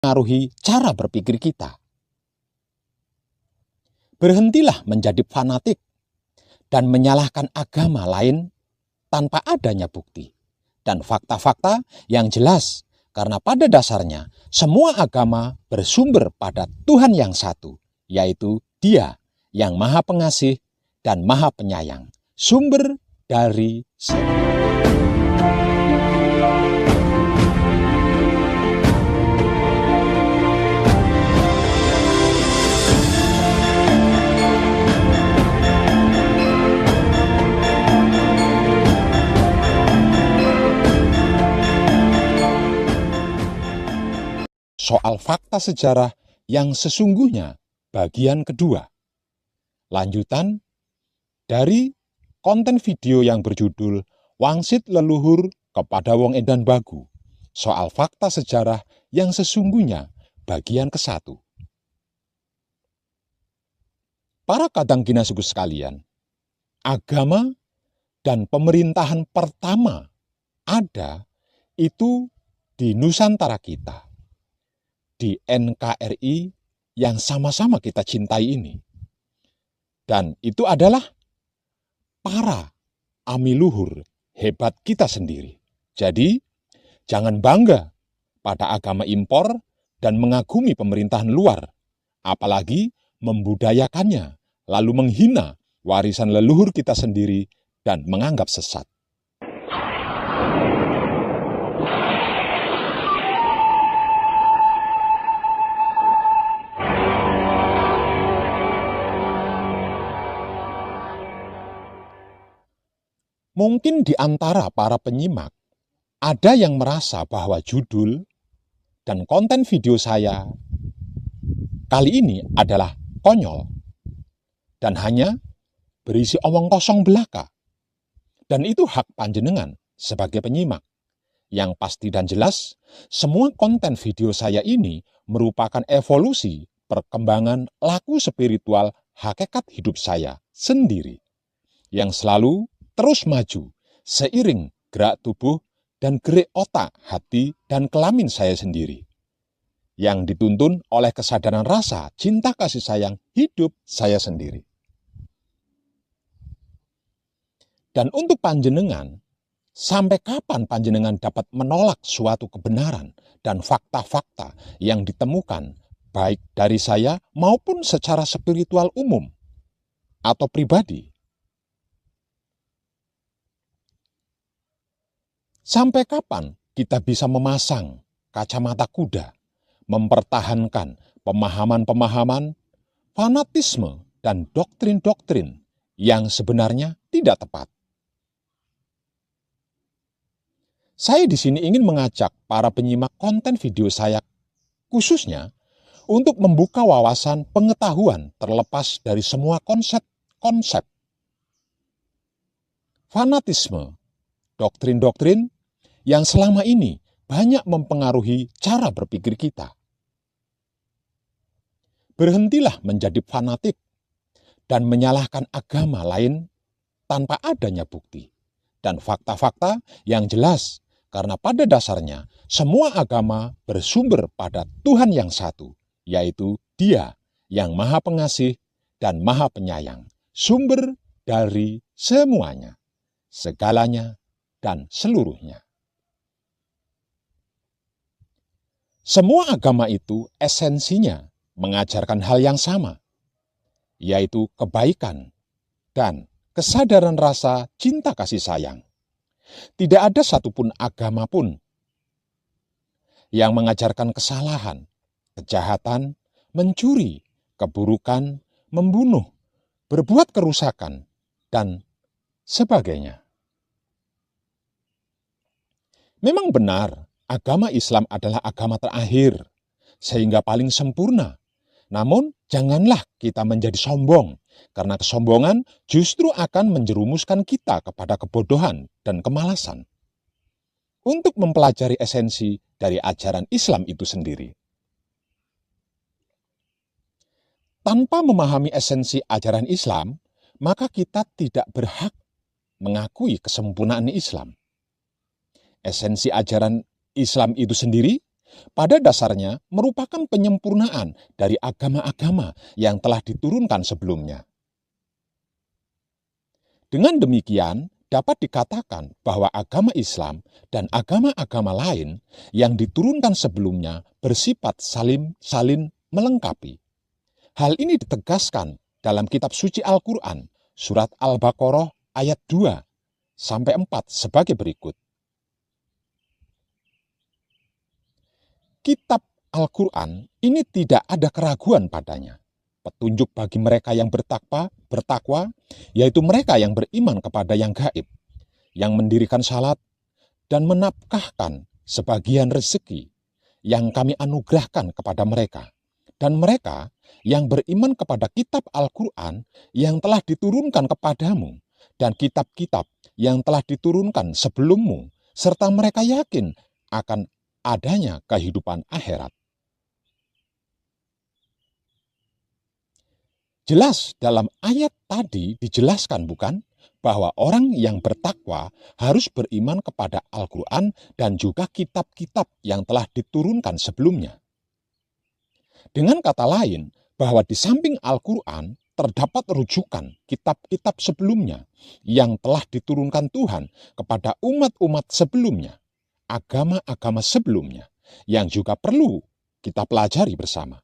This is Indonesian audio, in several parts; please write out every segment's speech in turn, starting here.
mempengaruhi cara berpikir kita. Berhentilah menjadi fanatik dan menyalahkan agama lain tanpa adanya bukti dan fakta-fakta yang jelas, karena pada dasarnya semua agama bersumber pada Tuhan yang satu, yaitu Dia yang Maha Pengasih dan Maha Penyayang, sumber dari semua. Soal fakta sejarah yang sesungguhnya, bagian kedua. Lanjutan dari konten video yang berjudul Wangsit Leluhur kepada Wong Edan Bagu. Soal fakta sejarah yang sesungguhnya, bagian ke-1. Para kadang kinasiku sekalian, agama dan pemerintahan pertama ada itu di Nusantara kita, di NKRI yang sama-sama kita cintai ini. Dan itu adalah para amiluhur hebat kita sendiri. Jadi, jangan bangga pada agama impor dan mengagumi pemerintahan luar, apalagi membudayakannya, lalu menghina warisan leluhur kita sendiri dan menganggap sesat. Mungkin di antara para penyimak, ada yang merasa bahwa judul dan konten video saya kali ini adalah konyol dan hanya berisi omong kosong belaka. Dan itu hak panjenengan sebagai penyimak. Yang pasti dan jelas, semua konten video saya ini merupakan evolusi perkembangan laku spiritual hakikat hidup saya sendiri, yang selalu terus maju seiring gerak tubuh dan gerak otak, hati, dan kelamin saya sendiri, yang dituntun oleh kesadaran rasa cinta kasih sayang hidup saya sendiri. Dan untuk panjenengan, sampai kapan panjenengan dapat menolak suatu kebenaran dan fakta-fakta yang ditemukan baik dari saya maupun secara spiritual umum atau pribadi? Sampai kapan kita bisa memasang kacamata kuda, mempertahankan pemahaman-pemahaman, fanatisme, dan doktrin-doktrin yang sebenarnya tidak tepat? Saya di sini ingin mengajak para penyimak konten video saya khususnya untuk membuka wawasan pengetahuan terlepas dari semua konsep-konsep fanatisme, doktrin-doktrin yang selama ini banyak mempengaruhi cara berpikir kita. Berhentilah menjadi fanatik dan menyalahkan agama lain tanpa adanya bukti dan fakta-fakta yang jelas, karena pada dasarnya semua agama bersumber pada Tuhan yang satu, yaitu Dia yang Maha Pengasih dan Maha Penyayang, sumber dari semuanya, segalanya, dan seluruhnya. Semua agama itu esensinya mengajarkan hal yang sama, yaitu kebaikan dan kesadaran rasa cinta kasih sayang. Tidak ada satupun agama pun yang mengajarkan kesalahan, kejahatan, mencuri, keburukan, membunuh, berbuat kerusakan, dan sebagainya. Memang benar, agama Islam adalah agama terakhir, sehingga paling sempurna. Namun, janganlah kita menjadi sombong, karena kesombongan justru akan menjerumuskan kita kepada kebodohan dan kemalasan. Untuk mempelajari esensi dari ajaran Islam itu sendiri. Tanpa memahami esensi ajaran Islam, maka kita tidak berhak mengakui kesempurnaan Islam. Esensi ajaran Islam itu sendiri pada dasarnya merupakan penyempurnaan dari agama-agama yang telah diturunkan sebelumnya. Dengan demikian, dapat dikatakan bahwa agama Islam dan agama-agama lain yang diturunkan sebelumnya bersifat salin melengkapi. Hal ini ditegaskan dalam kitab suci Al-Quran, surat Al-Baqarah ayat 2 sampai 4 sebagai berikut. Kitab Al-Quran ini tidak ada keraguan padanya. Petunjuk bagi mereka yang bertakwa, yaitu mereka yang beriman kepada yang gaib, yang mendirikan salat, dan menafkahkan sebagian rezeki yang kami anugerahkan kepada mereka. Dan mereka yang beriman kepada kitab Al-Quran yang telah diturunkan kepadamu, dan kitab-kitab yang telah diturunkan sebelummu, serta mereka yakin akan adanya kehidupan akhirat. Jelas dalam ayat tadi dijelaskan bukan? Bahwa orang yang bertakwa harus beriman kepada Al-Quran dan juga kitab-kitab yang telah diturunkan sebelumnya. Dengan kata lain, bahwa di samping Al-Quran terdapat rujukan kitab-kitab sebelumnya yang telah diturunkan Tuhan kepada umat-umat sebelumnya, agama-agama sebelumnya, yang juga perlu kita pelajari bersama.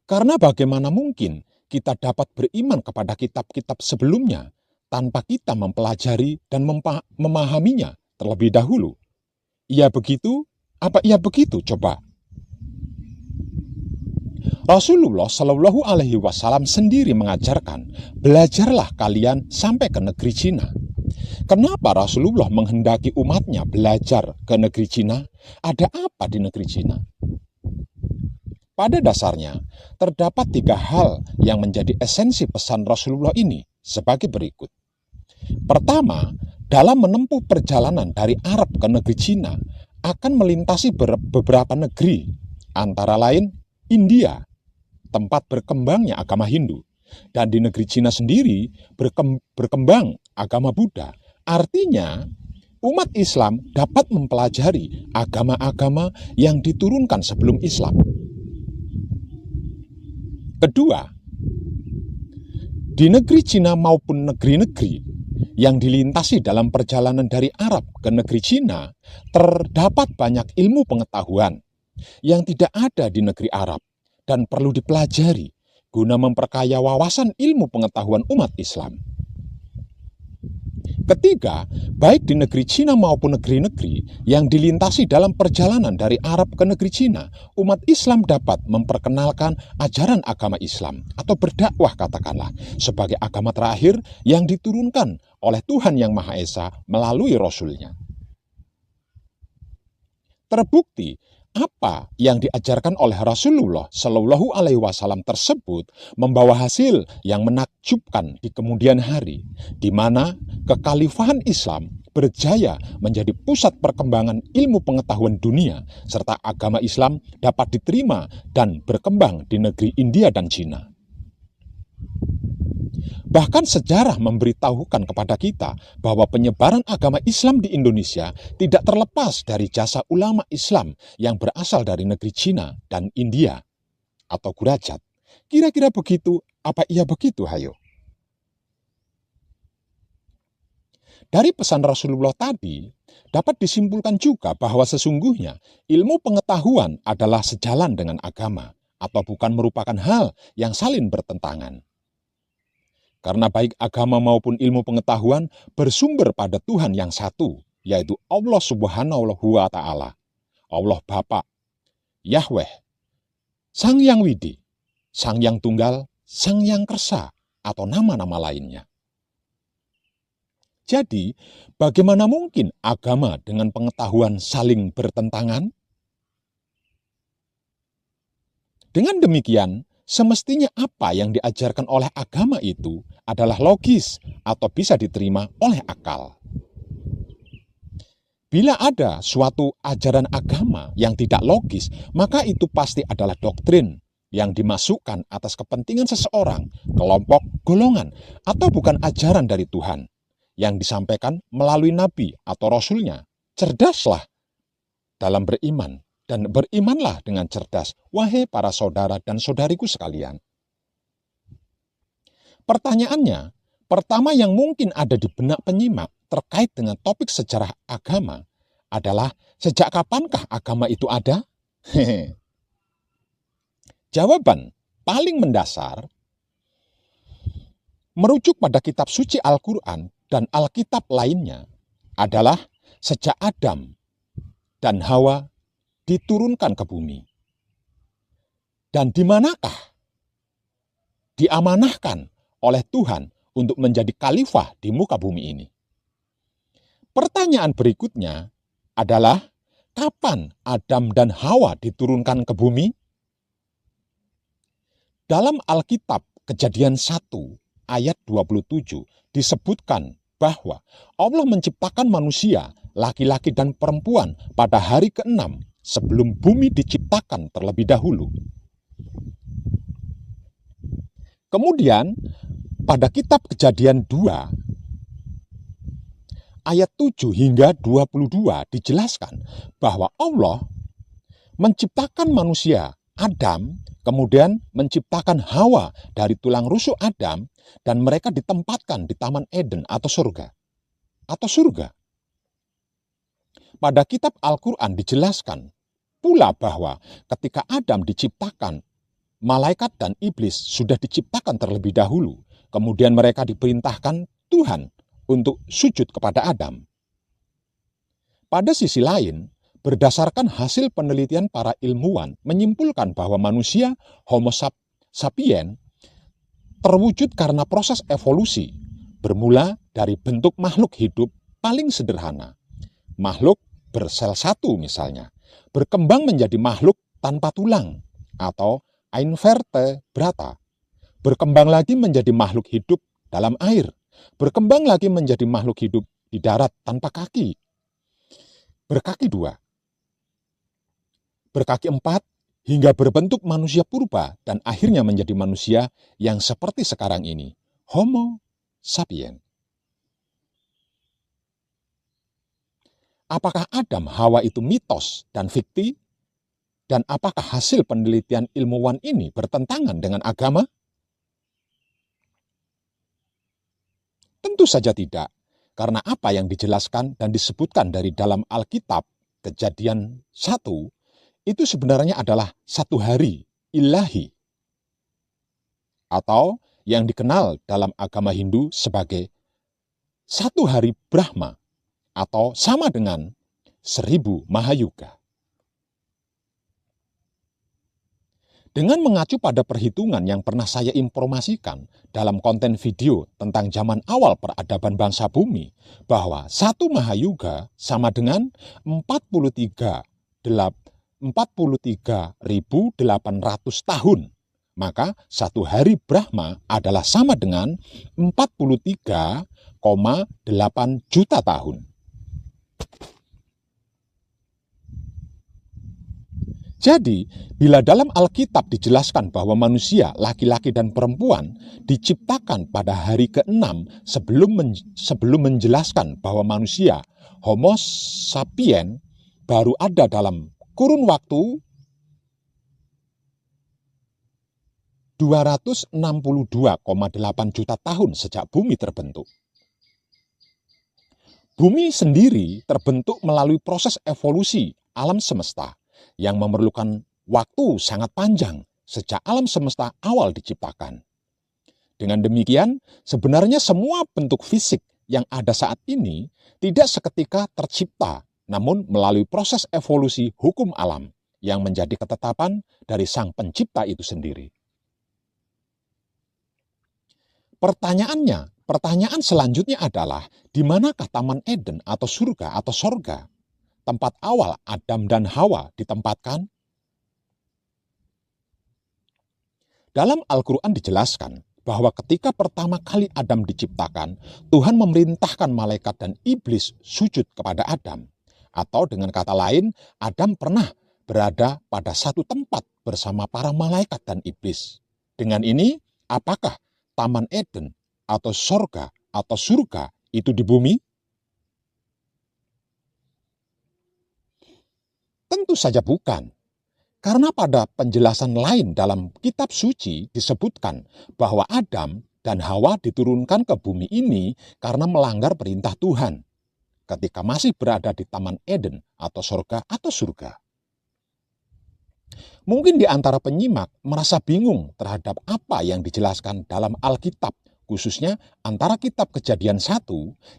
Karena bagaimana mungkin kita dapat beriman kepada kitab-kitab sebelumnya tanpa kita mempelajari dan memahaminya terlebih dahulu? Iya begitu? Apa iya begitu? Coba. Rasulullah Shallallahu Alaihi Wasallam sendiri mengajarkan, belajarlah kalian sampai ke negeri Cina. Kenapa Rasulullah menghendaki umatnya belajar ke negeri Cina? Ada apa di negeri Cina? Pada dasarnya, terdapat 3 hal yang menjadi esensi pesan Rasulullah ini sebagai berikut. Pertama, dalam menempuh perjalanan dari Arab ke negeri Cina, akan melintasi beberapa negeri, antara lain India, tempat berkembangnya agama Hindu, dan di negeri Cina sendiri berkembang agama Buddha. Artinya, umat Islam dapat mempelajari agama-agama yang diturunkan sebelum Islam. Kedua, di negeri Cina maupun negeri-negeri yang dilintasi dalam perjalanan dari Arab ke negeri Cina, terdapat banyak ilmu pengetahuan yang tidak ada di negeri Arab dan perlu dipelajari guna memperkaya wawasan ilmu pengetahuan umat Islam. Ketiga, baik di negeri Cina maupun negeri-negeri yang dilintasi dalam perjalanan dari Arab ke negeri Cina, umat Islam dapat memperkenalkan ajaran agama Islam atau berdakwah katakanlah sebagai agama terakhir yang diturunkan oleh Tuhan Yang Maha Esa melalui Rasul-Nya. Terbukti apa yang diajarkan oleh Rasulullah Shallallahu Alaihi Wasallam tersebut membawa hasil yang menakjubkan di kemudian hari, di mana kekhalifahan Islam berjaya menjadi pusat perkembangan ilmu pengetahuan dunia, serta agama Islam dapat diterima dan berkembang di negeri India dan Cina. Bahkan sejarah memberitahukan kepada kita bahwa penyebaran agama Islam di Indonesia tidak terlepas dari jasa ulama Islam yang berasal dari negeri Cina dan India atau Gurajat. Kira-kira begitu, apa iya begitu, hayo? Dari pesan Rasulullah tadi, dapat disimpulkan juga bahwa sesungguhnya ilmu pengetahuan adalah sejalan dengan agama atau bukan merupakan hal yang saling bertentangan. Karena baik agama maupun ilmu pengetahuan bersumber pada Tuhan yang satu, yaitu Allah Subhanahu wa Ta'ala, Allah Bapa, Yahweh, Sang Yang Widi, Sang Yang Tunggal, Sang Yang Kersa, atau nama-nama lainnya. Jadi, bagaimana mungkin agama dengan pengetahuan saling bertentangan? Dengan demikian, semestinya apa yang diajarkan oleh agama itu adalah logis atau bisa diterima oleh akal. Bila ada suatu ajaran agama yang tidak logis, maka itu pasti adalah doktrin yang dimasukkan atas kepentingan seseorang, kelompok, golongan, atau bukan ajaran dari Tuhan yang disampaikan melalui nabi atau rasulnya. Cerdaslah dalam beriman, dan berimanlah dengan cerdas, wahai para saudara dan saudariku sekalian. Pertanyaannya, pertama yang mungkin ada di benak penyimak terkait dengan topik sejarah agama adalah, sejak kapankah agama itu ada? Jawaban paling mendasar merujuk pada kitab suci Al-Quran dan Alkitab lainnya adalah sejak Adam dan Hawa diturunkan ke bumi. Dan di manakah diamanahkan oleh Tuhan untuk menjadi khalifah di muka bumi ini? Pertanyaan berikutnya adalah, kapan Adam dan Hawa diturunkan ke bumi? Dalam Alkitab Kejadian 1 ayat 27 disebutkan bahwa Allah menciptakan manusia, laki-laki dan perempuan pada hari ke-6 sebelum bumi diciptakan terlebih dahulu. Kemudian pada kitab Kejadian 2 ayat 7 hingga 22 dijelaskan bahwa Allah menciptakan manusia Adam, kemudian menciptakan Hawa dari tulang rusuk Adam, dan mereka ditempatkan di Taman Eden atau surga. Pada kitab Al-Quran dijelaskan pula bahwa ketika Adam diciptakan, malaikat dan iblis sudah diciptakan terlebih dahulu. Kemudian mereka diperintahkan Tuhan untuk sujud kepada Adam. Pada sisi lain, berdasarkan hasil penelitian para ilmuwan menyimpulkan bahwa manusia Homo sapiens terwujud karena proses evolusi, bermula dari bentuk makhluk hidup paling sederhana, makhluk bersel satu misalnya, berkembang menjadi makhluk tanpa tulang atau invertebrata, berkembang lagi menjadi makhluk hidup dalam air, berkembang lagi menjadi makhluk hidup di darat tanpa kaki, berkaki dua, berkaki empat, hingga berbentuk manusia purba dan akhirnya menjadi manusia yang seperti sekarang ini, Homo sapiens. Apakah Adam Hawa itu mitos dan fiksi? Dan apakah hasil penelitian ilmuwan ini bertentangan dengan agama? Tentu saja tidak, karena apa yang dijelaskan dan disebutkan dari dalam Alkitab Kejadian 1 itu sebenarnya adalah satu hari ilahi, atau yang dikenal dalam agama Hindu sebagai satu hari Brahma, atau sama dengan 1000 Mahayuga. Dengan mengacu pada perhitungan yang pernah saya informasikan dalam konten video tentang zaman awal peradaban bangsa bumi, bahwa 1 Mahayuga sama dengan 43.800 tahun. Maka satu hari Brahma adalah sama dengan 43,8 juta tahun. Jadi, bila dalam Alkitab dijelaskan bahwa manusia, laki-laki dan perempuan diciptakan pada hari ke-6 sebelum menjelaskan bahwa manusia, Homo sapiens, baru ada dalam kurun waktu 262,8 juta tahun sejak bumi terbentuk. Bumi sendiri terbentuk melalui proses evolusi alam semesta yang memerlukan waktu sangat panjang sejak alam semesta awal diciptakan. Dengan demikian, sebenarnya semua bentuk fisik yang ada saat ini tidak seketika tercipta, namun melalui proses evolusi hukum alam yang menjadi ketetapan dari Sang Pencipta itu sendiri. Pertanyaan selanjutnya adalah, di manakah Taman Eden atau surga atau sorga, tempat awal Adam dan Hawa ditempatkan? Dalam Al-Quran dijelaskan bahwa ketika pertama kali Adam diciptakan, Tuhan memerintahkan malaikat dan iblis sujud kepada Adam. Atau dengan kata lain, Adam pernah berada pada satu tempat bersama para malaikat dan iblis. Dengan ini, apakah Taman Eden atau sorga atau surga itu di bumi? Tentu saja bukan. Karena pada penjelasan lain dalam kitab suci disebutkan bahwa Adam dan Hawa diturunkan ke bumi ini karena melanggar perintah Tuhan ketika masih berada di Taman Eden atau surga. Mungkin di antara penyimak merasa bingung terhadap apa yang dijelaskan dalam Alkitab, khususnya antara kitab Kejadian 1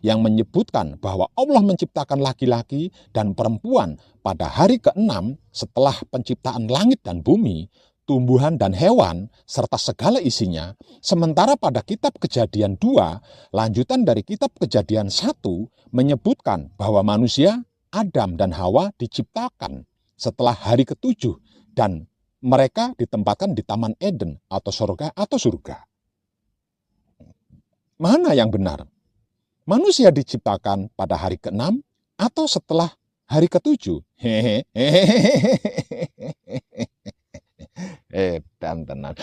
yang menyebutkan bahwa Allah menciptakan laki-laki dan perempuan pada hari ke-6 setelah penciptaan langit dan bumi, tumbuhan dan hewan, serta segala isinya, sementara pada kitab Kejadian 2, lanjutan dari kitab Kejadian 1, menyebutkan bahwa manusia, Adam dan Hawa diciptakan setelah hari ke-7 dan mereka ditempatkan di Taman Eden atau surga. Mana yang benar? Manusia diciptakan pada hari ke-6 atau setelah hari ke-7? Tenan.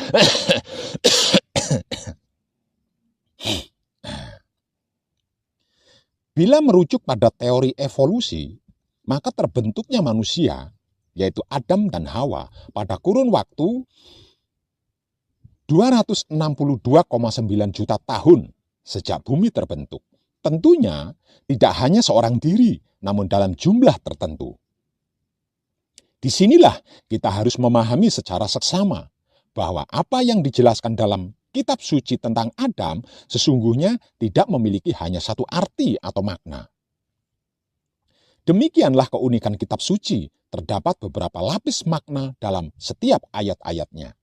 Bila merujuk pada teori evolusi, maka terbentuknya manusia, yaitu Adam dan Hawa, pada kurun waktu 262,9 juta tahun sejak bumi terbentuk. Tentunya tidak hanya seorang diri, namun dalam jumlah tertentu. Disinilah kita harus memahami secara seksama bahwa apa yang dijelaskan dalam kitab suci tentang Adam sesungguhnya tidak memiliki hanya satu arti atau makna. Demikianlah keunikan kitab suci, terdapat beberapa lapis makna dalam setiap ayat-ayatnya.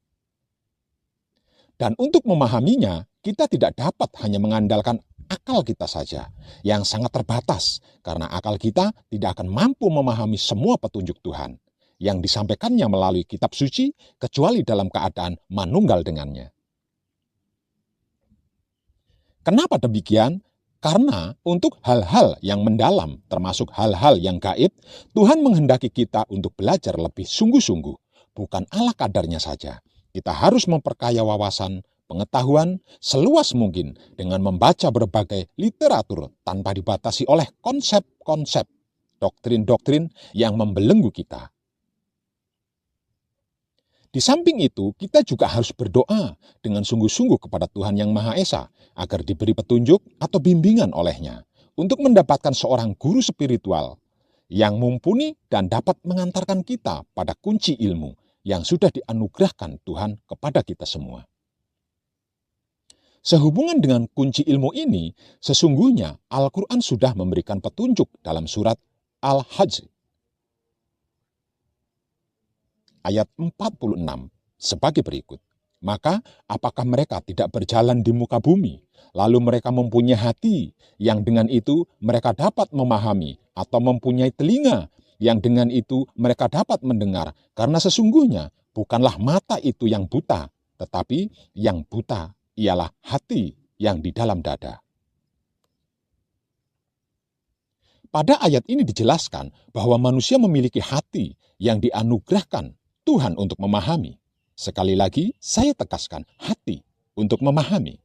Dan untuk memahaminya, kita tidak dapat hanya mengandalkan akal kita saja, yang sangat terbatas, karena akal kita tidak akan mampu memahami semua petunjuk Tuhan yang disampaikannya melalui kitab suci, kecuali dalam keadaan manunggal dengannya. Kenapa demikian? Karena untuk hal-hal yang mendalam, termasuk hal-hal yang gaib, Tuhan menghendaki kita untuk belajar lebih sungguh-sungguh, bukan ala kadarnya saja. Kita harus memperkaya wawasan, pengetahuan seluas mungkin dengan membaca berbagai literatur tanpa dibatasi oleh konsep-konsep, doktrin-doktrin yang membelenggu kita. Di samping itu, kita juga harus berdoa dengan sungguh-sungguh kepada Tuhan Yang Maha Esa agar diberi petunjuk atau bimbingan olehnya untuk mendapatkan seorang guru spiritual yang mumpuni dan dapat mengantarkan kita pada kunci ilmu yang sudah dianugerahkan Tuhan kepada kita semua. Sehubungan dengan kunci ilmu ini, sesungguhnya Al-Quran sudah memberikan petunjuk dalam surat Al-Hajj ayat 46 sebagai berikut. Maka apakah mereka tidak berjalan di muka bumi, lalu mereka mempunyai hati yang dengan itu mereka dapat memahami, atau mempunyai telinga yang dengan itu mereka dapat mendengar, karena sesungguhnya bukanlah mata itu yang buta, tetapi yang buta ialah hati yang di dalam dada. Pada ayat ini dijelaskan bahwa manusia memiliki hati yang dianugerahkan Tuhan untuk memahami. Sekali lagi, saya tegaskan hati untuk memahami.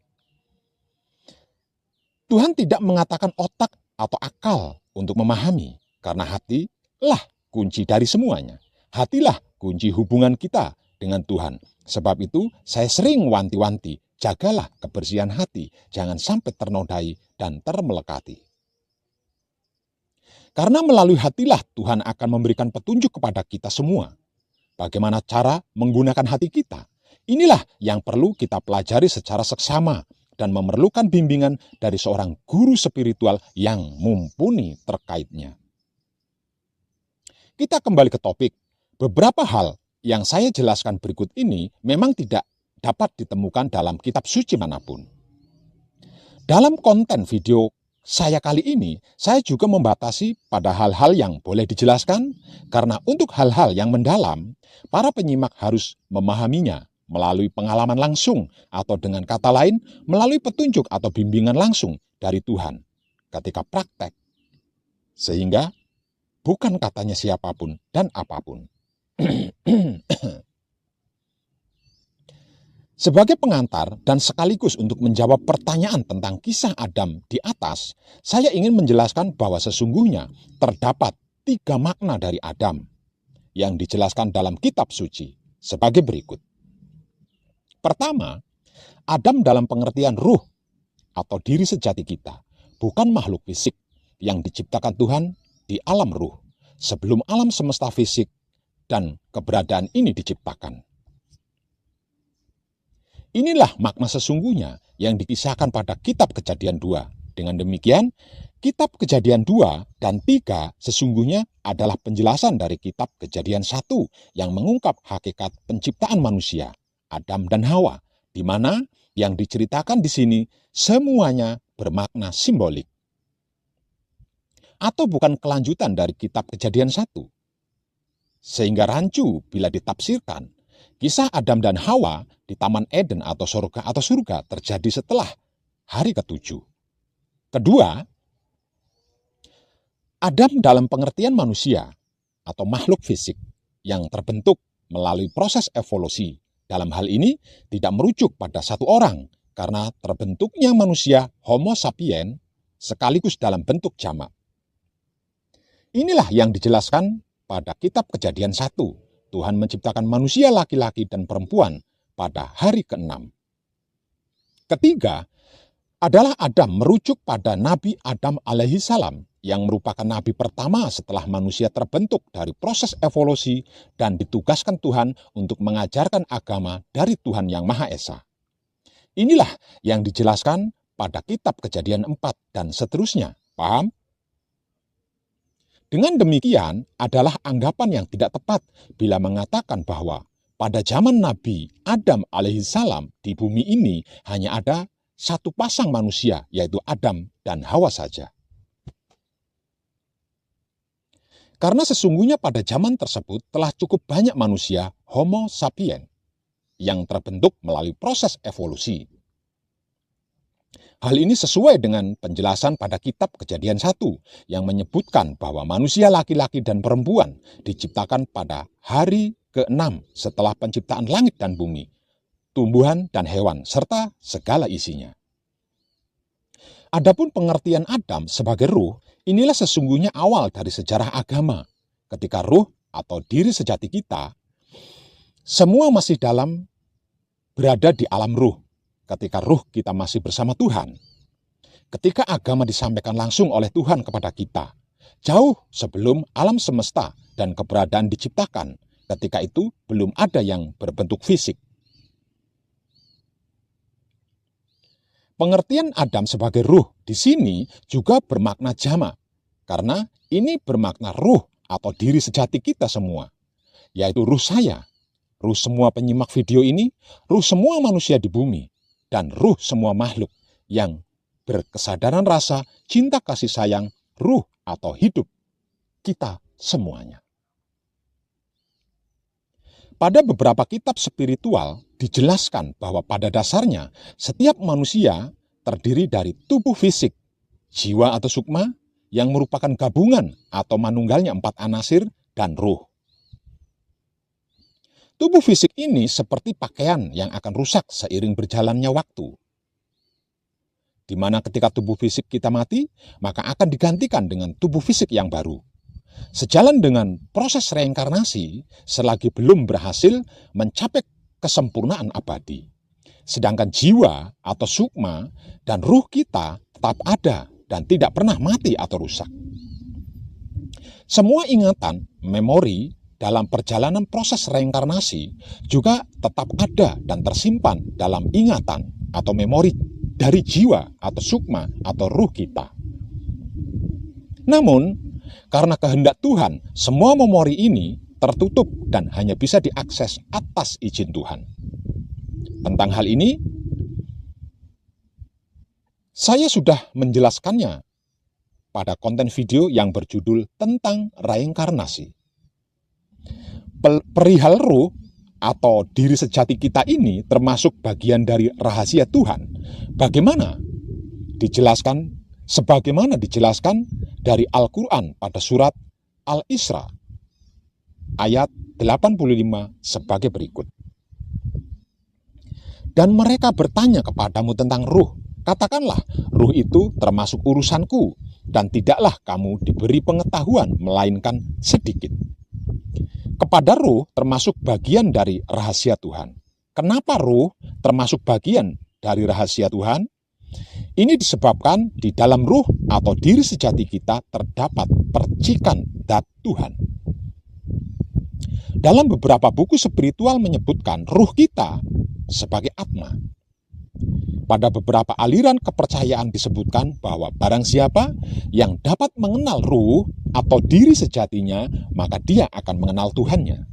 Tuhan tidak mengatakan otak atau akal untuk memahami, karena hatilah kunci dari semuanya. Hatilah kunci hubungan kita dengan Tuhan. Sebab itu, saya sering wanti-wanti, jagalah kebersihan hati, jangan sampai ternodai dan termelekati. Karena melalui hatilah Tuhan akan memberikan petunjuk kepada kita semua. Bagaimana cara menggunakan hati kita? Inilah yang perlu kita pelajari secara seksama dan memerlukan bimbingan dari seorang guru spiritual yang mumpuni terkaitnya. Kita kembali ke topik. Beberapa hal yang saya jelaskan berikut ini memang tidak dapat ditemukan dalam kitab suci manapun. Dalam konten video saya kali ini, saya juga membatasi pada hal-hal yang boleh dijelaskan, karena untuk hal-hal yang mendalam, para penyimak harus memahaminya melalui pengalaman langsung, atau dengan kata lain, melalui petunjuk atau bimbingan langsung dari Tuhan ketika praktek. Sehingga bukan katanya siapapun dan apapun. Sebagai pengantar dan sekaligus untuk menjawab pertanyaan tentang kisah Adam di atas, saya ingin menjelaskan bahwa sesungguhnya terdapat 3 makna dari Adam. yang dijelaskan dalam kitab suci sebagai berikut. Pertama, Adam dalam pengertian ruh atau diri sejati kita, bukan makhluk fisik yang diciptakan Tuhan di alam ruh, sebelum alam semesta fisik dan keberadaan ini diciptakan. Inilah makna sesungguhnya yang dikisahkan pada kitab Kejadian 2. Dengan demikian, kitab Kejadian 2 dan 3 sesungguhnya adalah penjelasan dari kitab Kejadian 1 yang mengungkap hakikat penciptaan manusia, Adam dan Hawa, di mana yang diceritakan di sini semuanya bermakna simbolik. Atau bukan kelanjutan dari kitab Kejadian 1. Sehingga rancu bila ditafsirkan, kisah Adam dan Hawa di Taman Eden atau surga terjadi setelah hari ke-7. Kedua, Adam dalam pengertian manusia atau makhluk fisik yang terbentuk melalui proses evolusi. Dalam hal ini tidak merujuk pada satu orang karena terbentuknya manusia Homo sapiens sekaligus dalam bentuk jamak. Inilah yang dijelaskan pada kitab Kejadian 1. Tuhan menciptakan manusia laki-laki dan perempuan pada hari ke-6. Ketiga, adalah Adam merujuk pada Nabi Adam alaihi salam yang merupakan nabi pertama setelah manusia terbentuk dari proses evolusi dan ditugaskan Tuhan untuk mengajarkan agama dari Tuhan Yang Maha Esa. Inilah yang dijelaskan pada kitab Kejadian 4 dan seterusnya. Paham? Dengan demikian adalah anggapan yang tidak tepat bila mengatakan bahwa pada zaman Nabi Adam alaihissalam di bumi ini hanya ada satu pasang manusia, yaitu Adam dan Hawa saja. Karena sesungguhnya pada zaman tersebut telah cukup banyak manusia Homo sapiens yang terbentuk melalui proses evolusi. Hal ini sesuai dengan penjelasan pada kitab Kejadian 1 yang menyebutkan bahwa manusia laki-laki dan perempuan diciptakan pada hari ke-6 setelah penciptaan langit dan bumi, tumbuhan dan hewan, serta segala isinya. Adapun pengertian Adam sebagai ruh, inilah sesungguhnya awal dari sejarah agama. Ketika ruh atau diri sejati kita, semua masih berada di alam ruh. Ketika ruh kita masih bersama Tuhan. Ketika agama disampaikan langsung oleh Tuhan kepada kita, jauh sebelum alam semesta dan keberadaan diciptakan, ketika itu belum ada yang berbentuk fisik. Pengertian Adam sebagai ruh di sini juga bermakna jamak, karena ini bermakna ruh atau diri sejati kita semua, yaitu ruh saya, ruh semua penyimak video ini, ruh semua manusia di bumi, dan ruh semua makhluk yang berkesadaran rasa, cinta kasih sayang, ruh atau hidup kita semuanya. Pada beberapa kitab spiritual dijelaskan bahwa pada dasarnya setiap manusia terdiri dari tubuh fisik, jiwa atau sukma yang merupakan gabungan atau manunggalnya 4 anasir dan ruh. Tubuh fisik ini seperti pakaian yang akan rusak seiring berjalannya waktu. Di mana ketika tubuh fisik kita mati, maka akan digantikan dengan tubuh fisik yang baru. Sejalan dengan proses reinkarnasi selagi belum berhasil mencapai kesempurnaan abadi. Sedangkan jiwa atau sukma dan ruh kita tetap ada dan tidak pernah mati atau rusak. Semua ingatan, memori dalam perjalanan proses reinkarnasi juga tetap ada dan tersimpan dalam ingatan atau memori dari jiwa atau sukma atau ruh kita. Namun, karena kehendak Tuhan, semua memori ini tertutup dan hanya bisa diakses atas izin Tuhan. Tentang hal ini, saya sudah menjelaskannya pada konten video yang berjudul tentang reinkarnasi. Perihal ruh atau diri sejati kita ini termasuk bagian dari rahasia Tuhan. Sebagaimana dijelaskan dari Al-Quran pada surat Al-Isra ayat 85 sebagai berikut. Dan mereka bertanya kepadamu tentang ruh. Katakanlah, ruh itu termasuk urusanku, dan tidaklah kamu diberi pengetahuan melainkan sedikit. Kepada ruh termasuk bagian dari rahasia Tuhan. Kenapa ruh termasuk bagian dari rahasia Tuhan? Ini disebabkan di dalam ruh atau diri sejati kita terdapat percikan zat Tuhan. Dalam beberapa buku spiritual menyebutkan ruh kita sebagai atma. Pada beberapa aliran kepercayaan disebutkan bahwa barang siapa yang dapat mengenal ruh atau diri sejatinya, maka dia akan mengenal Tuhannya.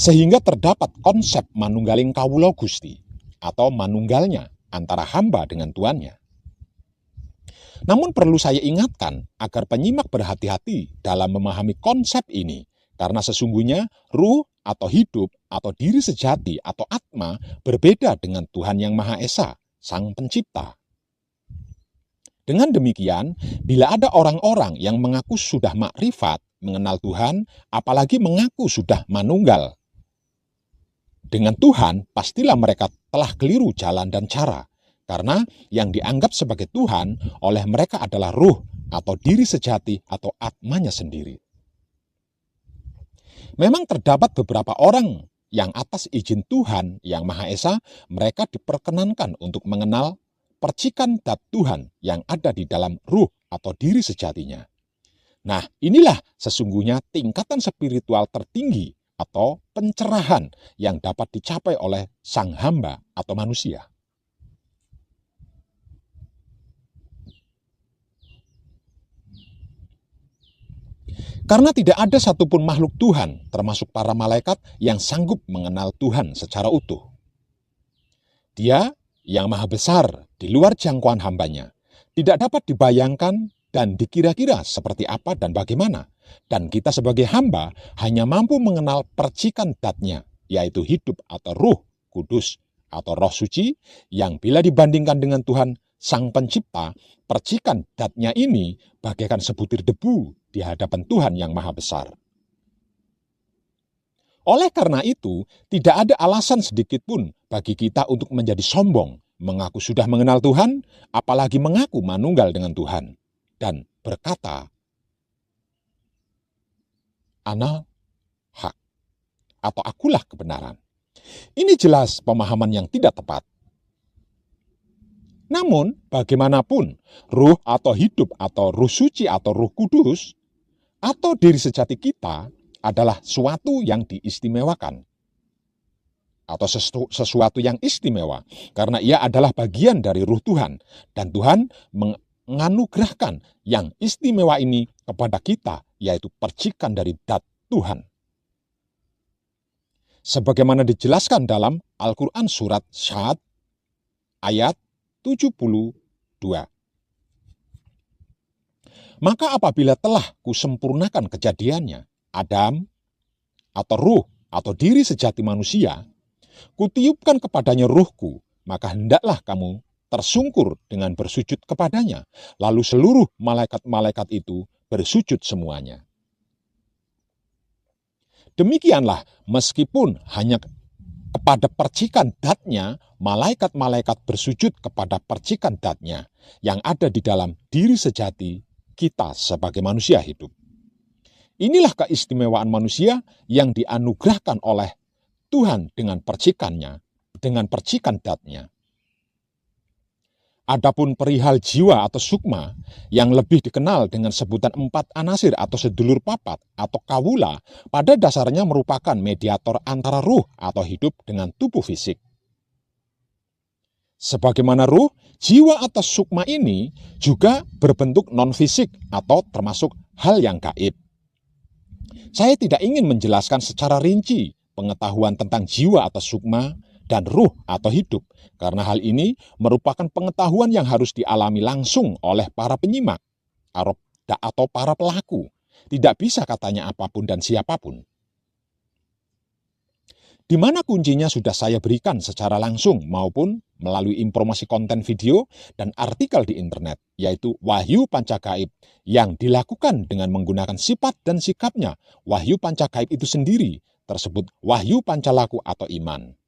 Sehingga terdapat konsep manunggaling kawula Gusti atau manunggalnya antara hamba dengan tuannya. Namun perlu saya ingatkan agar penyimak berhati-hati dalam memahami konsep ini, karena sesungguhnya ruh atau hidup atau diri sejati atau atma berbeda dengan Tuhan yang Maha Esa, Sang Pencipta. Dengan demikian, bila ada orang-orang yang mengaku sudah makrifat mengenal Tuhan, apalagi mengaku sudah manunggal dengan Tuhan, pastilah mereka telah keliru jalan dan cara, karena yang dianggap sebagai Tuhan oleh mereka adalah ruh atau diri sejati atau atmanya sendiri. Memang terdapat beberapa orang yang atas izin Tuhan yang Maha Esa, mereka diperkenankan untuk mengenal percikan zat Tuhan yang ada di dalam ruh atau diri sejatinya. Nah, inilah sesungguhnya tingkatan spiritual tertinggi atau pencerahan yang dapat dicapai oleh sang hamba atau manusia. Karena tidak ada satupun makhluk Tuhan, termasuk para malaikat, yang sanggup mengenal Tuhan secara utuh. Dia yang maha besar di luar jangkauan hambanya, tidak dapat dibayangkan dan dikira-kira seperti apa dan bagaimana. Dan kita sebagai hamba hanya mampu mengenal percikan zat-Nya, yaitu hidup atau ruh kudus atau roh suci, yang bila dibandingkan dengan Tuhan Sang Pencipta, percikan zat-Nya ini bagaikan sebutir debu di hadapan Tuhan yang maha besar. Oleh karena itu, tidak ada alasan sedikit pun bagi kita untuk menjadi sombong, mengaku sudah mengenal Tuhan, apalagi mengaku manunggal dengan Tuhan, dan berkata, "Ana hak," atau "akulah kebenaran." Ini jelas pemahaman yang tidak tepat. Namun, bagaimanapun, ruh atau hidup atau ruh suci atau ruh kudus atau diri sejati kita adalah suatu yang diistimewakan atau sesuatu yang istimewa, karena ia adalah bagian dari ruh Tuhan, dan Tuhan menganugerahkan yang istimewa ini kepada kita, yaitu percikan dari zat Tuhan. Sebagaimana dijelaskan dalam Al-Quran surat Syad ayat 72. Maka apabila telah kusempurnakan kejadiannya, Adam atau ruh atau diri sejati manusia, kutiupkan kepadanya ruhku, maka hendaklah kamu tersungkur dengan bersujud kepadanya. Lalu seluruh malaikat-malaikat itu bersujud semuanya. Demikianlah, meskipun hanya kepada percikan zat-Nya, malaikat-malaikat bersujud kepada percikan zat-Nya yang ada di dalam diri sejati kita sebagai manusia hidup. Inilah keistimewaan manusia yang dianugerahkan oleh Tuhan dengan percikannya, dengan percikan zat-Nya. Adapun perihal jiwa atau sukma yang lebih dikenal dengan sebutan 4 anasir atau sedulur papat atau kawula, pada dasarnya merupakan mediator antara ruh atau hidup dengan tubuh fisik. Sebagaimana ruh, jiwa atau sukma ini juga berbentuk non-fisik atau termasuk hal yang gaib. Saya tidak ingin menjelaskan secara rinci pengetahuan tentang jiwa atau sukma dan ruh atau hidup, karena hal ini merupakan pengetahuan yang harus dialami langsung oleh para penyimak atau para pelaku. Tidak bisa katanya apapun dan siapapun. Di mana kuncinya sudah saya berikan secara langsung maupun melalui informasi konten video dan artikel di internet, yaitu Wahyu Pancagaib yang dilakukan dengan menggunakan sifat dan sikapnya Wahyu Pancagaib itu sendiri, tersebut Wahyu Pancalaku atau iman.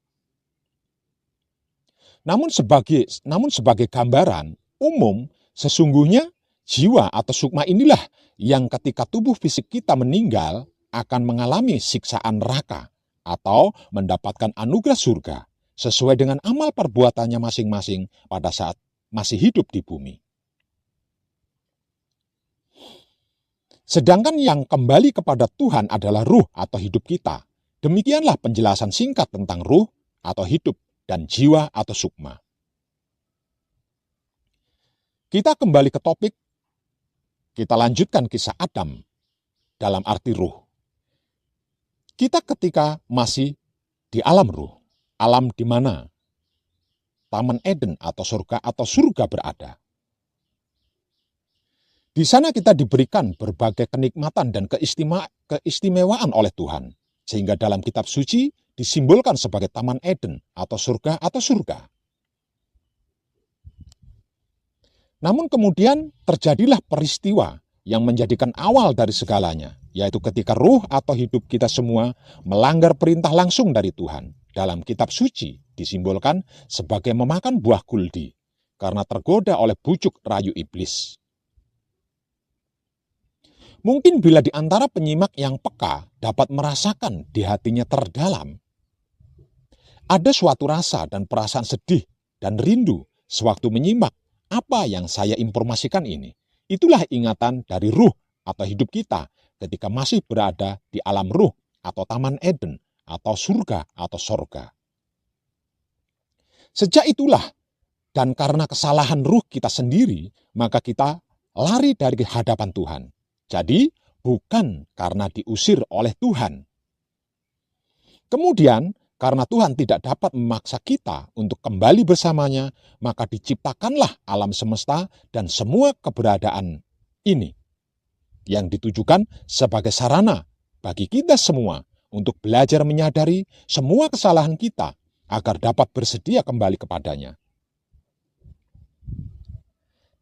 Namun sebagai gambaran umum, sesungguhnya Jiwa atau sukma inilah yang ketika tubuh fisik kita meninggal akan mengalami siksaan neraka atau mendapatkan anugerah surga sesuai dengan amal perbuatannya masing-masing pada saat masih hidup di bumi. Sedangkan yang kembali kepada Tuhan adalah ruh atau hidup kita. Demikianlah penjelasan singkat tentang ruh atau hidup dan jiwa atau sukma. Kita kembali ke topik, kita lanjutkan kisah Adam dalam arti ruh. Kita ketika masih di alam ruh, alam di mana Taman Eden atau surga berada. Di sana kita diberikan berbagai kenikmatan dan keistimewaan oleh Tuhan. Sehingga dalam kitab suci disimbolkan sebagai Taman Eden atau surga. Namun kemudian terjadilah peristiwa yang menjadikan awal dari segalanya, yaitu ketika ruh atau hidup kita semua melanggar perintah langsung dari Tuhan. Dalam kitab suci disimbolkan sebagai memakan buah kuldi, karena tergoda oleh bujuk rayu iblis. Mungkin bila di antara penyimak yang peka dapat merasakan di hatinya terdalam, ada suatu rasa dan perasaan sedih dan rindu sewaktu menyimak apa yang saya informasikan ini. Itulah ingatan dari ruh atau hidup kita ketika masih berada di alam ruh atau Taman Eden atau surga atau sorga. Sejak itulah dan karena kesalahan ruh kita sendiri, maka kita lari dari hadapan Tuhan. Jadi, bukan karena diusir oleh Tuhan. Kemudian, karena Tuhan tidak dapat memaksa kita untuk kembali bersamanya, maka diciptakanlah alam semesta dan semua keberadaan ini yang ditujukan sebagai sarana bagi kita semua untuk belajar menyadari semua kesalahan kita agar dapat bersedia kembali kepadanya.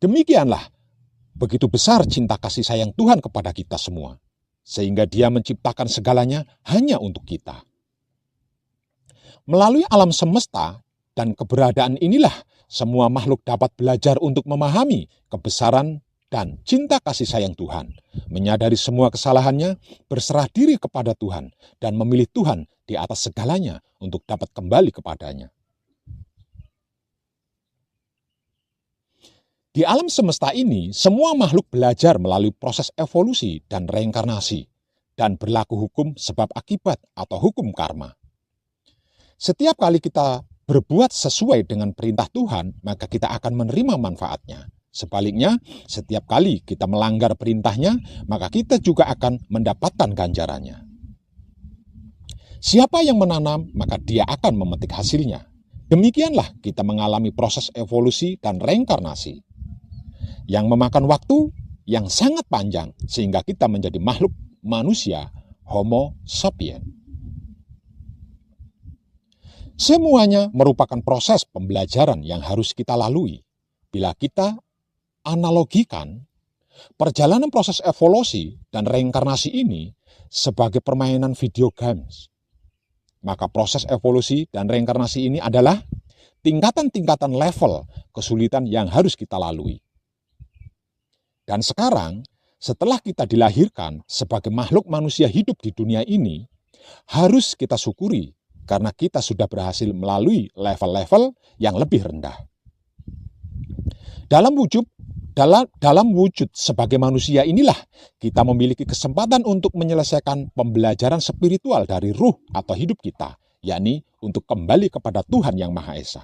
Demikianlah begitu besar cinta kasih sayang Tuhan kepada kita semua, sehingga Dia menciptakan segalanya hanya untuk kita. Melalui alam semesta dan keberadaan inilah semua makhluk dapat belajar untuk memahami kebesaran dan cinta kasih sayang Tuhan, menyadari semua kesalahannya, berserah diri kepada Tuhan, dan memilih Tuhan di atas segalanya untuk dapat kembali kepadanya. Di alam semesta ini, semua makhluk belajar melalui proses evolusi dan reinkarnasi, dan berlaku hukum sebab akibat atau hukum karma. Setiap kali kita berbuat sesuai dengan perintah Tuhan, maka kita akan menerima manfaatnya. Sebaliknya, setiap kali kita melanggar perintahnya, maka kita juga akan mendapatkan ganjarannya. Siapa yang menanam, maka dia akan memetik hasilnya. Demikianlah kita mengalami proses evolusi dan reinkarnasi yang memakan waktu yang sangat panjang sehingga kita menjadi makhluk manusia Homo sapiens. Semuanya merupakan proses pembelajaran yang harus kita lalui. Bila kita analogikan perjalanan proses evolusi dan reinkarnasi ini sebagai permainan video games, maka proses evolusi dan reinkarnasi ini adalah tingkatan-tingkatan level kesulitan yang harus kita lalui. Dan sekarang, setelah kita dilahirkan sebagai makhluk manusia hidup di dunia ini, harus kita syukuri karena kita sudah berhasil melalui level-level yang lebih rendah. Dalam wujud sebagai manusia inilah kita memiliki kesempatan untuk menyelesaikan pembelajaran spiritual dari ruh atau hidup kita, yakni untuk kembali kepada Tuhan Yang Maha Esa.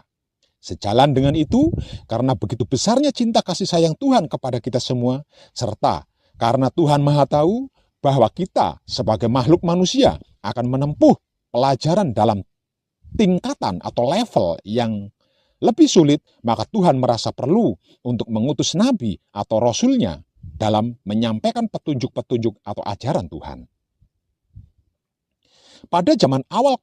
Sejalan dengan itu, karena begitu besarnya cinta kasih sayang Tuhan kepada kita semua, serta karena Tuhan Maha Tahu bahwa kita sebagai makhluk manusia akan menempuh pelajaran dalam tingkatan atau level yang lebih sulit, maka Tuhan merasa perlu untuk mengutus nabi atau rasulnya dalam menyampaikan petunjuk-petunjuk atau ajaran Tuhan. Pada zaman awal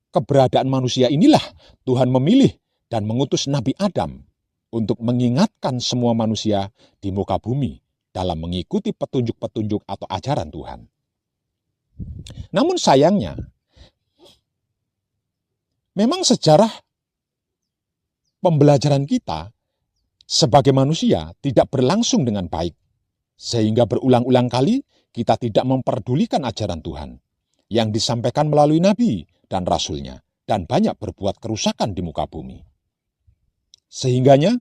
keberadaan manusia inilah Tuhan memilih dan mengutus Nabi Adam untuk mengingatkan semua manusia di muka bumi dalam mengikuti petunjuk-petunjuk atau ajaran Tuhan. Namun sayangnya, memang sejarah pembelajaran kita sebagai manusia tidak berlangsung dengan baik Sehingga berulang-ulang kali kita tidak memperdulikan ajaran Tuhan yang disampaikan melalui nabi dan rasulnya, dan banyak berbuat kerusakan di muka bumi. Sehingganya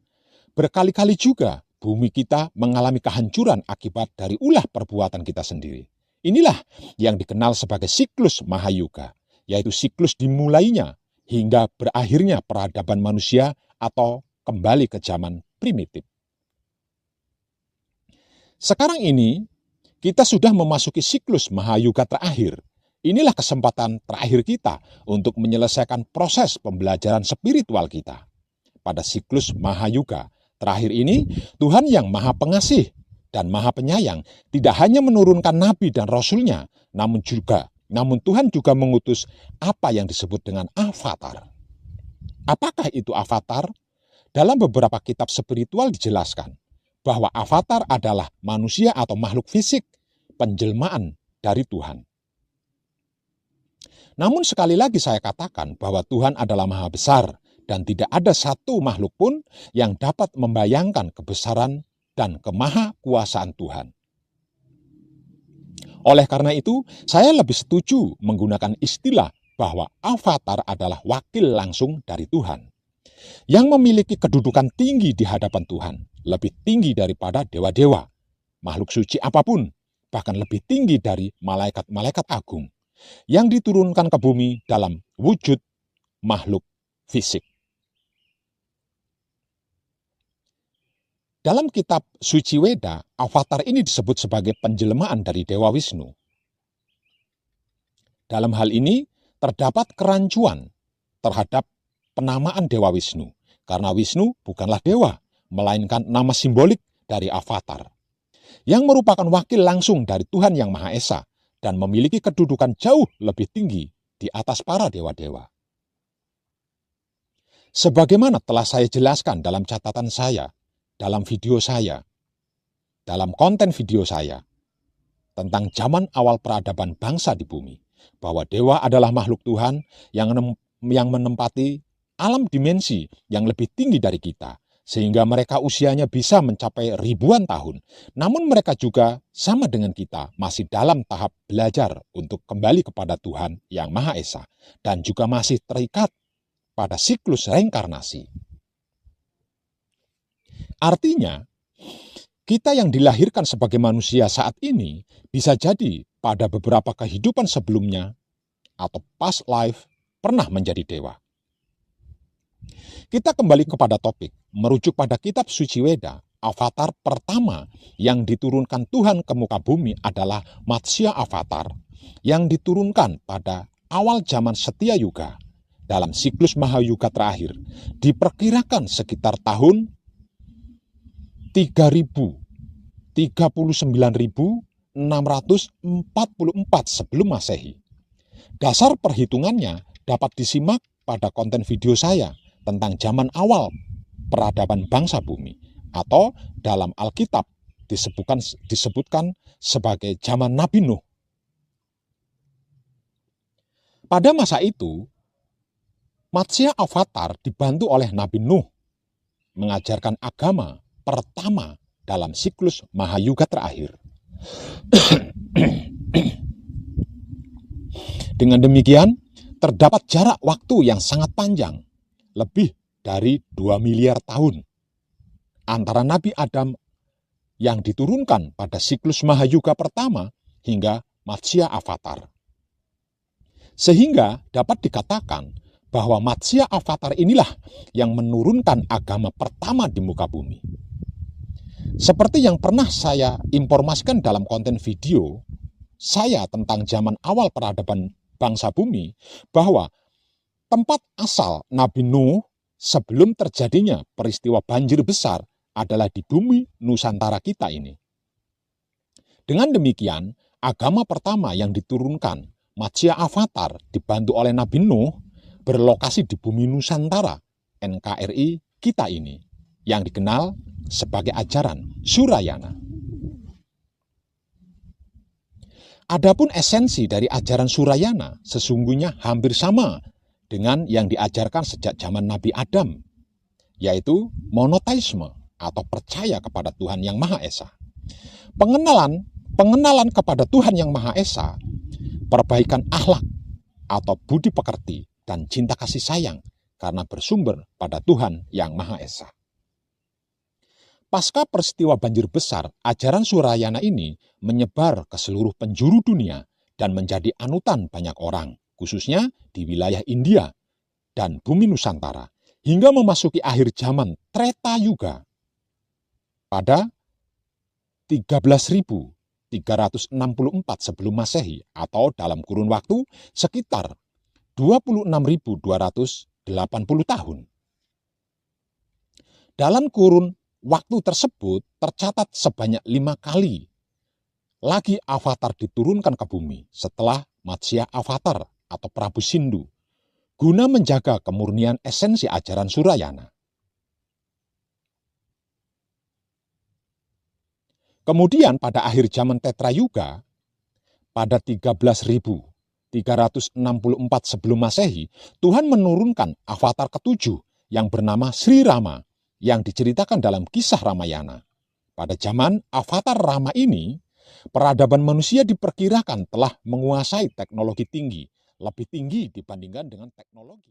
berkali-kali juga bumi kita mengalami kehancuran akibat dari ulah perbuatan kita sendiri. Inilah yang dikenal sebagai siklus Mahayuga, yaitu siklus dimulainya hingga berakhirnya peradaban manusia atau kembali ke zaman primitif. Sekarang ini kita sudah memasuki siklus Mahayuga terakhir. Inilah kesempatan terakhir kita untuk menyelesaikan proses pembelajaran spiritual kita. Pada siklus Mahayuga terakhir ini, Tuhan yang Maha Pengasih dan Maha Penyayang tidak hanya menurunkan nabi dan rasulnya, namun Tuhan juga mengutus apa yang disebut dengan avatar. Apakah itu avatar? Dalam beberapa kitab spiritual dijelaskan bahwa avatar adalah manusia atau makhluk fisik, penjelmaan dari Tuhan. Namun sekali lagi saya katakan bahwa Tuhan adalah maha besar dan tidak ada satu makhluk pun yang dapat membayangkan kebesaran dan kemahakuasaan Tuhan. Oleh karena itu, saya lebih setuju menggunakan istilah bahwa avatar adalah wakil langsung dari Tuhan yang memiliki kedudukan tinggi di hadapan Tuhan, lebih tinggi daripada dewa-dewa, makhluk suci apapun, bahkan lebih tinggi dari malaikat-malaikat agung yang diturunkan ke bumi dalam wujud makhluk fisik. Dalam kitab Suci Weda, avatar ini disebut sebagai penjelmaan dari Dewa Wisnu. Dalam hal ini, terdapat kerancuan terhadap penamaan Dewa Wisnu, karena Wisnu bukanlah dewa, melainkan nama simbolik dari avatar, yang merupakan wakil langsung dari Tuhan Yang Maha Esa, dan memiliki kedudukan jauh lebih tinggi di atas para dewa-dewa. Sebagaimana telah saya jelaskan dalam catatan saya, dalam video saya, dalam konten video saya, tentang zaman awal peradaban bangsa di bumi, bahwa dewa adalah makhluk Tuhan yang menempati alam dimensi yang lebih tinggi dari kita, sehingga mereka usianya bisa mencapai ribuan tahun. Namun mereka juga sama dengan kita, masih dalam tahap belajar untuk kembali kepada Tuhan Yang Maha Esa, dan juga masih terikat pada siklus reinkarnasi. Artinya, kita yang dilahirkan sebagai manusia saat ini bisa jadi pada beberapa kehidupan sebelumnya atau past life pernah menjadi dewa. Kita kembali kepada topik, merujuk pada kitab Suci Weda, avatar pertama yang diturunkan Tuhan ke muka bumi adalah Matsya Avatar, yang diturunkan pada awal zaman Setia Yuga. Dalam siklus Mahayuga terakhir, diperkirakan sekitar tahun 39.644 sebelum Masehi. Dasar perhitungannya dapat disimak pada konten video saya tentang zaman awal peradaban bangsa bumi, atau dalam Alkitab disebutkan sebagai zaman Nabi Nuh. Pada masa itu, Matsya Avatar dibantu oleh Nabi Nuh mengajarkan agama pertama dalam siklus Mahayuga terakhir. Dengan demikian, terdapat jarak waktu yang sangat panjang, lebih dari 2 miliar tahun, antara Nabi Adam yang diturunkan pada siklus Mahayuga pertama hingga Matsya Avatar. Sehingga dapat dikatakan bahwa Matsya Avatar inilah yang menurunkan agama pertama di muka bumi. Seperti yang pernah saya informasikan dalam konten video saya tentang zaman awal peradaban bangsa bumi, bahwa tempat asal Nabi Nuh sebelum terjadinya peristiwa banjir besar adalah di bumi Nusantara kita ini. Dengan demikian, agama pertama yang diturunkan, Matsya Avatar, dibantu oleh Nabi Nuh, berlokasi di bumi Nusantara, NKRI kita ini, yang dikenal sebagai ajaran Surayana. Adapun esensi dari ajaran Surayana sesungguhnya hampir sama dengan yang diajarkan sejak zaman Nabi Adam, yaitu monoteisme atau percaya kepada Tuhan Yang Maha Esa. Pengenalan kepada Tuhan Yang Maha Esa, perbaikan akhlak atau budi pekerti, dan cinta kasih sayang karena bersumber pada Tuhan Yang Maha Esa. Pasca peristiwa banjir besar, ajaran Surayana ini menyebar ke seluruh penjuru dunia dan menjadi anutan banyak orang, khususnya di wilayah India dan bumi Nusantara, hingga memasuki akhir zaman Treta Yuga. Pada 13.364 sebelum Masehi atau dalam kurun waktu sekitar 26.280 tahun. Dalam kurun waktu tersebut tercatat sebanyak 5 kali lagi avatar diturunkan ke bumi setelah Matsya Avatar atau Prabu Sindu, guna menjaga kemurnian esensi ajaran Surayana. Kemudian pada akhir zaman Tetra Yuga, pada 13.364 sebelum Masehi, Tuhan menurunkan avatar ketujuh yang bernama Sri Rama yang diceritakan dalam kisah Ramayana. Pada zaman avatar Rama ini, peradaban manusia diperkirakan telah menguasai teknologi tinggi, lebih tinggi dibandingkan dengan teknologi